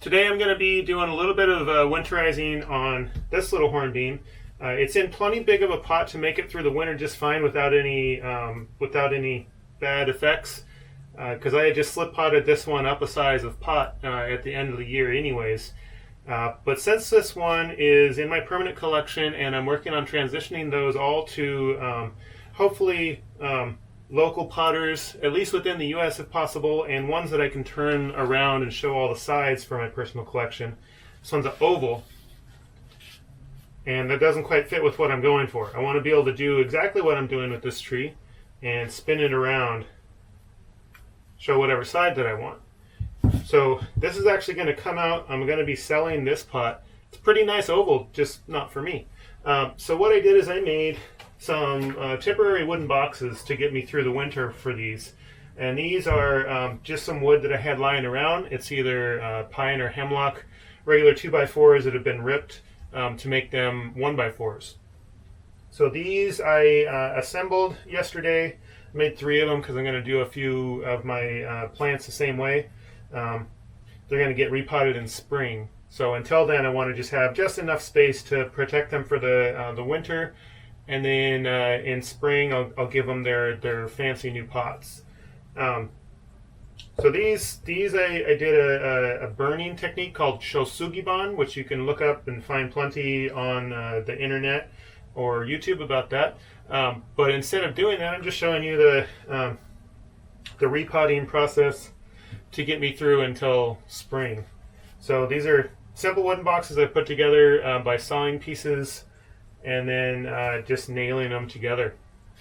Today I'm going to be doing a little bit of winterizing on this little hornbeam. It's in plenty big of a pot to make it through the winter just fine without any bad effects. Because I had just slip potted this one up a size of pot at the end of the year anyways. But since this one is in my permanent collection and I'm working on transitioning those all to hopefully local potters, at least within the US if possible, and ones that I can turn around and show all the sides for my personal collection. This one's an oval, and that doesn't quite fit with what I'm going for. I want to be able to do exactly what I'm doing with this tree and spin it around, show whatever side that I want. So this is actually going to come out. I'm going to be selling this pot. It's a pretty nice oval, just not for me. So what I did is I made some temporary wooden boxes to get me through the winter for these. And these are just some wood that I had lying around. It's either pine or hemlock, regular 2x4s that have been ripped to make them 1x4s. So these I assembled yesterday. I made 3 of them because I'm going to do a few of my plants the same way. They're going to get repotted in spring. So until then I want to just have just enough space to protect them for the winter. And then in spring, I'll give them their fancy new pots. So these I did a burning technique called shosugiban, which you can look up and find plenty on the internet or YouTube about that. But instead of doing that, I'm just showing you the repotting process to get me through until spring. So these are simple wooden boxes I put together by sawing pieces and then just nailing them together.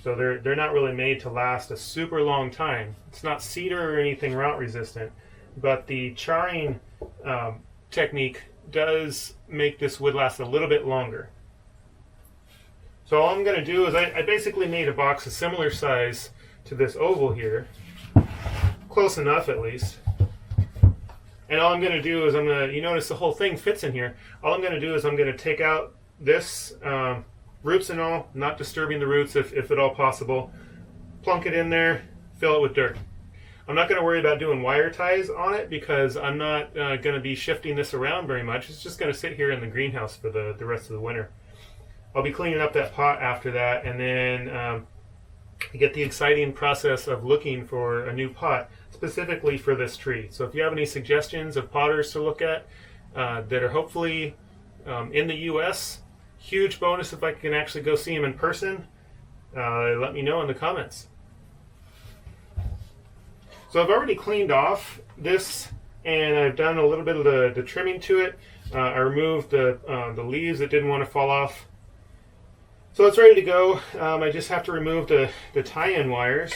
So they're not really made to last a super long time. It's not cedar or anything rot resistant, but the charring technique does make this wood last a little bit longer. So all I'm going to do is I basically made a box a similar size to this oval here, close enough at least. And all I'm going to do is you notice the whole thing fits in here. All I'm going to do is I'm going to take out this, roots and all, not disturbing the roots if at all possible. Plunk it in there, fill it with dirt. I'm not going to worry about doing wire ties on it because I'm not going to be shifting this around very much. It's just going to sit here in the greenhouse for the rest of the winter. I'll be cleaning up that pot after that, and then get the exciting process of looking for a new pot specifically for this tree. So if you have any suggestions of potters to look at that are hopefully in the US, huge bonus if I can actually go see them in person. Let me know in the comments. So I've already cleaned off this, and I've done a little bit of the trimming to it. I removed the leaves that didn't want to fall off. So it's ready to go. I just have to remove the tie-in wires.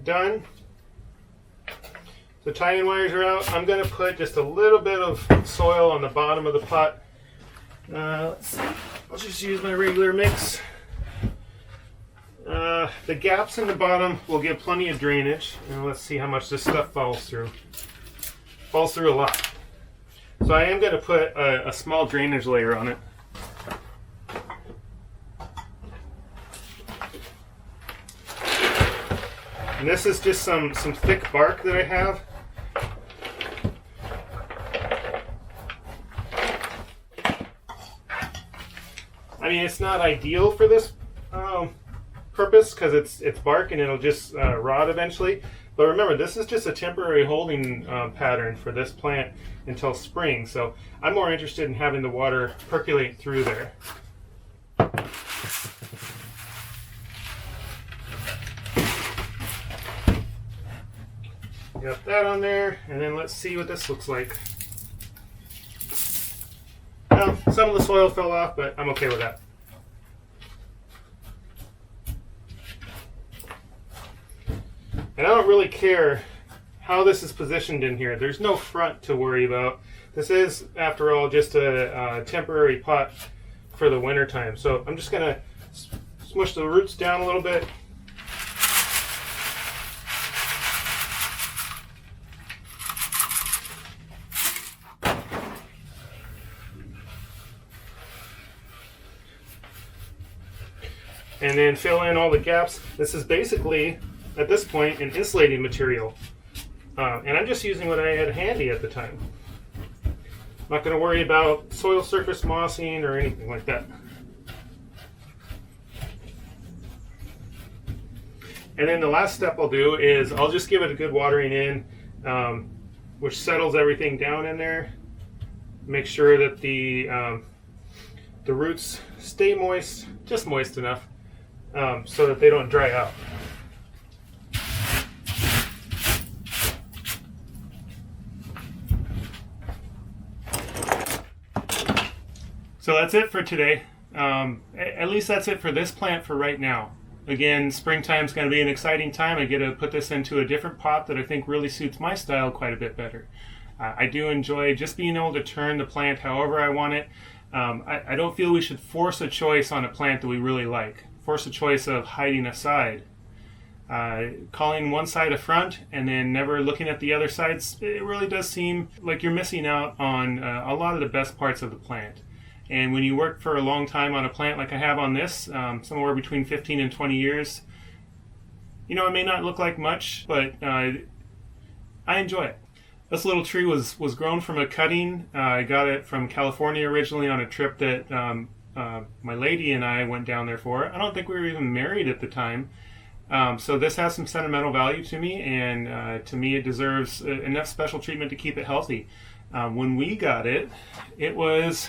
Done. The tie-in wires are out. I'm going to put just a little bit of soil on the bottom of the pot. Let's see. I'll just use my regular mix. The gaps in the bottom will give plenty of drainage. And let's see how much this stuff falls through. Falls through a lot. So I am going to put a small drainage layer on it. And this is just some thick bark that I have. I mean, it's not ideal for this purpose because it's bark and it'll just rot eventually. But remember, this is just a temporary holding pattern for this plant until spring. So I'm more interested in having the water percolate through there. Got that on there, and then let's see what this looks like. Well, some of the soil fell off, but I'm okay with that. And I don't really care how this is positioned in here. There's no front to worry about. This is, after all, just a temporary pot for the winter time. So I'm just going to smush the roots down a little bit. and then fill in all the gaps. This is basically, at this point, an insulating material. And I'm just using what I had handy at the time. I'm not going to worry about soil surface mossing or anything like that. And then the last step I'll do is I'll just give it a good watering in, which settles everything down in there. Make sure that the roots stay moist, just moist enough, so that they don't dry out. So that's it for today. At least that's it for this plant for right now. Again, springtime's going to be an exciting time. I get to put this into a different pot that I think really suits my style quite a bit better. I do enjoy just being able to turn the plant however I want it. I don't feel we should force a choice on a plant that we really like. Force a choice of hiding a side. Calling one side a front and then never looking at the other sides, it really does seem like you're missing out on a lot of the best parts of the plant. And when you work for a long time on a plant like I have on this, somewhere between 15 and 20 years, you know, it may not look like much, but I enjoy it. This little tree was grown from a cutting. I got it from California originally on a trip that my lady and I went down there for. I don't think we were even married at the time. So this has some sentimental value to me, and to me it deserves enough special treatment to keep it healthy. When we got it, it was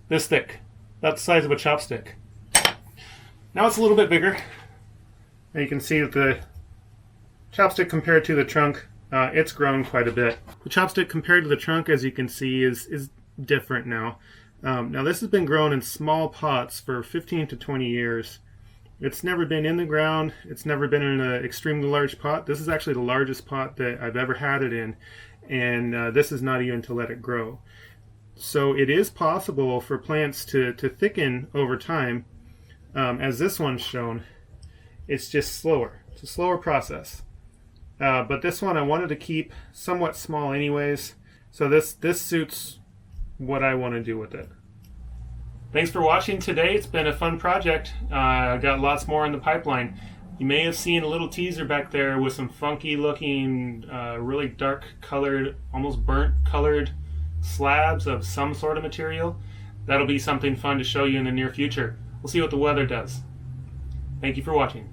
this thick, about the size of a chopstick. Now it's a little bit bigger. And you can see that the chopstick compared to the trunk, it's grown quite a bit. The chopstick compared to the trunk, as you can see, is different now. Now this has been grown in small pots for 15 to 20 years. It's never been in the ground. It's never been in an extremely large pot. This is actually the largest pot that I've ever had it in, and this is not even to let it grow. So it is possible for plants to thicken over time, as this one's shown. It's just slower. It's a slower process. But this one I wanted to keep somewhat small anyways, so this suits what I want to do with it. Thanks for watching today. It's been a fun project. I've got lots more in the pipeline. You may have seen a little teaser back there with some funky looking, really dark colored, almost burnt colored slabs of some sort of material. That'll be something fun to show you in the near future. We'll see what the weather does. Thank you for watching.